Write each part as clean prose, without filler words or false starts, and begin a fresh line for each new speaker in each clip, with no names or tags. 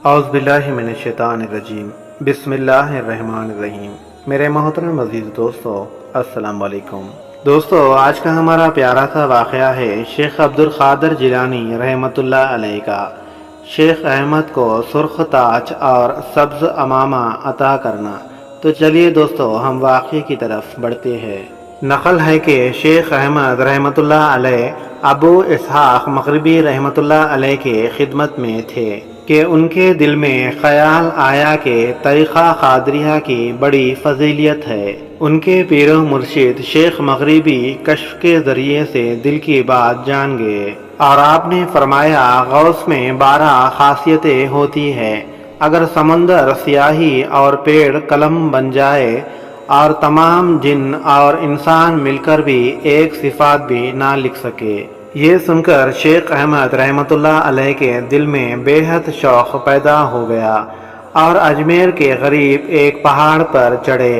اعوذ باللہ من الشیطان الرجیم، بسم اللہ الرحمن الرحیم۔ میرے محترم عزیز دوستو، السلام علیکم۔ دوستو، آج کا ہمارا پیارا سا واقعہ ہے شیخ عبدالقادر جیلانی رحمۃ اللہ علیہ کا، شیخ احمد کو سرخ تاج اور سبز امامہ عطا کرنا۔ تو چلیے دوستو، ہم واقعے کی طرف بڑھتے ہیں۔ نقل ہے کہ شیخ احمد رحمۃ اللہ علیہ ابو اسحاق مغربی رحمۃ اللہ علیہ کے خدمت میں تھے کہ ان کے دل میں خیال آیا کہ طریقہ قادریہ کی بڑی فضیلت ہے۔ ان کے پیر و مرشد شیخ مغربی کشف کے ذریعے سے دل کی بات جان گئے، اور آپ نے فرمایا غوث میں 12 خاصیتیں ہوتی ہیں۔ اگر سمندر سیاہی اور پیڑ قلم بن جائے اور تمام جن اور انسان مل کر بھی ایک صفات بھی نہ لکھ سکے۔ یہ سن کر شیخ احمد رحمۃ اللہ علیہ کے دل میں بے حد شوق پیدا ہو گیا، اور اجمیر کے قریب ایک پہاڑ پر چڑھے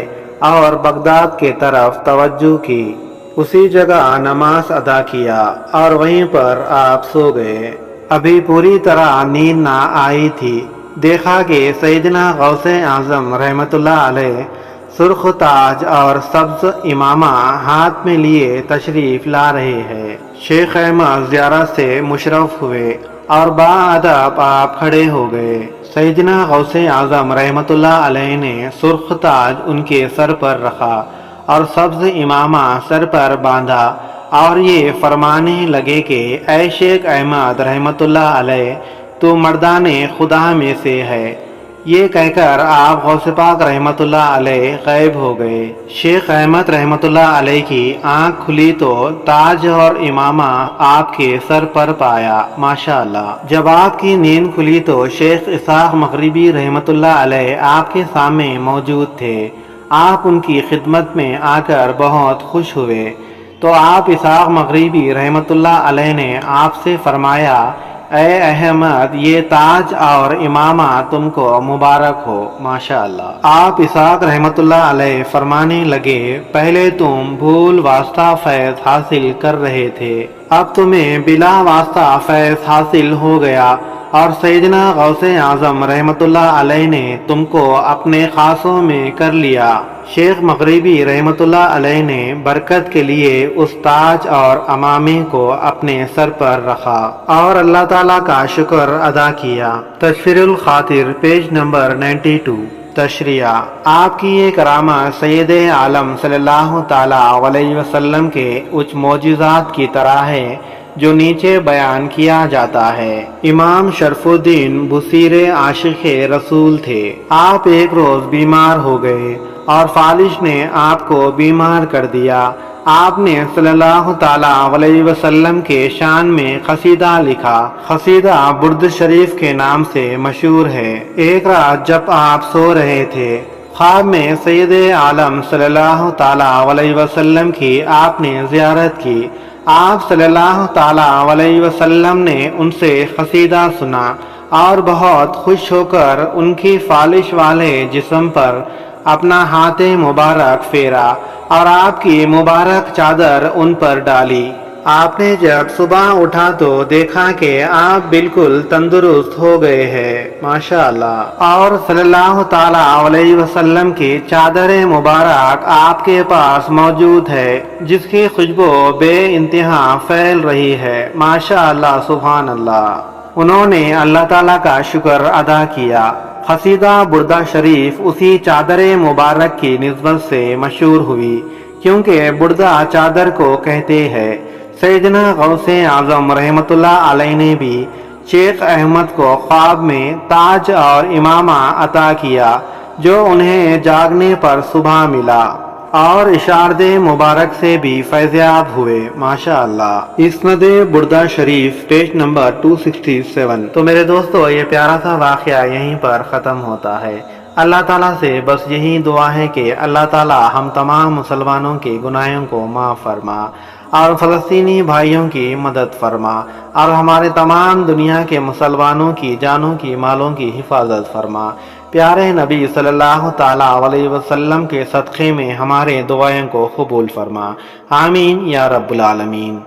اور بغداد کے طرف توجہ کی۔ اسی جگہ نماز ادا کیا اور وہیں پر آپ سو گئے۔ ابھی پوری طرح نیند نہ آئی تھی، دیکھا کہ سیدنا غوث اعظم رحمۃ اللہ علیہ سرخ تاج اور سبز امامہ ہاتھ میں لیے تشریف لا رہے ہیں۔ شیخ احمد زیارت سے مشرف ہوئے اور باادب آپ کھڑے ہو گئے۔ سیدنا غوث اعظم رحمۃ اللہ علیہ نے سرخ تاج ان کے سر پر رکھا اور سبز امامہ سر پر باندھا، اور یہ فرمانے لگے کہ اے شیخ احمد رحمۃ اللہ علیہ، تو مردان خدا میں سے ہے۔ یہ کہہ کر آپ غوث پاک رحمۃ اللہ علیہ غائب ہو گئے۔ شیخ احمد رحمۃ اللہ علیہ کی آنکھ کھلی تو تاج اور امامہ آپ کے سر پر پایا، ماشاءاللہ۔ جب آپ کی نیند کھلی تو شیخ اسحاق مغربی رحمۃ اللہ علیہ آپ کے سامنے موجود تھے۔ آپ ان کی خدمت میں آ کر بہت خوش ہوئے تو آپ اسحاق مغربی رحمۃ اللہ علیہ نے آپ سے فرمایا، اے احمد، یہ تاج اور امامہ تم کو مبارک ہو، ماشاءاللہ۔ آپ اسحاق رحمۃ اللہ علیہ فرمانے لگے، پہلے تم بھول واسطہ فیض حاصل کر رہے تھے، اب تمہیں بلا واسطہ فیض حاصل ہو گیا، اور سیدنا غوث اعظم رحمۃ اللہ علیہ نے تم کو اپنے خاصوں میں کر لیا۔ شیخ مغربی رحمۃ اللہ علیہ نے برکت کے لیے اس تاج اور امامے کو اپنے سر پر رکھا اور اللہ تعالیٰ کا شکر ادا کیا۔ تشفیر الخاطر، پیج نمبر 92۔ تشریح: آپ کی یہ کرامت سید عالم صلی اللہ تعالیٰ علیہ وسلم کے اچ معجزات کی طرح ہے جو نیچے بیان کیا جاتا ہے۔ امام شرف الدین بصیر عاشق رسول تھے۔ آپ ایک روز بیمار ہو گئے اور فالج نے آپ کو بیمار کر دیا۔ آپ نے صلی اللہ تعالیٰ علیہ وسلم کے شان میں قصیدہ لکھا۔ قصیدہ برد شریف کے نام سے مشہور ہے۔ ایک رات جب آپ سو رہے تھے، خواب میں سید عالم صلی اللہ تعالیٰ علیہ وسلم کی آپ نے زیارت کی۔ آپ صلی اللہ تعالیٰ علیہ وسلم نے ان سے قصیدہ سنا اور بہت خوش ہو کر ان کی فالش والے جسم پر اپنا ہاتھ مبارک پھیرا اور آپ کی مبارک چادر ان پر ڈالی۔ آپ نے جب صبح اٹھا تو دیکھا کہ آپ بالکل تندرست ہو گئے ہیں، ماشاءاللہ، اور صلی اللہ تعالیٰ علیہ وسلم کی چادر مبارک آپ کے پاس موجود ہے، جس کی خوشبو بے انتہا پھیل رہی ہے، ماشاءاللہ، سبحان اللہ۔ انہوں نے اللہ تعالیٰ کا شکر ادا کیا۔ قصیدہ بردہ شریف اسی چادر مبارک کی نسبت سے مشہور ہوئی، کیونکہ بردہ چادر کو کہتے ہیں۔ سیدنا غوث اعظم رحمۃ اللہ علیہ نے بھی شیخ احمد کو خواب میں تاج اور امامہ عطا کیا، جو انہیں جاگنے پر صبح ملا، اور اشارت مبارک سے بھی فیضیاب ہوئے، ماشاءاللہ۔ اسند بردہ شریف، پیج نمبر 267۔ تو میرے دوستو، یہ پیارا سا واقعہ یہیں پر ختم ہوتا ہے۔ اللہ تعالیٰ سے بس یہی دعا ہے کہ اللہ تعالیٰ ہم تمام مسلمانوں کے گناہوں کو معاف فرما، اور فلسطینی بھائیوں کی مدد فرما، اور ہمارے تمام دنیا کے مسلمانوں کی جانوں کی مالوں کی حفاظت فرما۔ پیارے نبی صلی اللہ تعالیٰ علیہ وسلم کے صدقے میں ہمارے دعائیں کو قبول فرما، آمین یا رب العالمین۔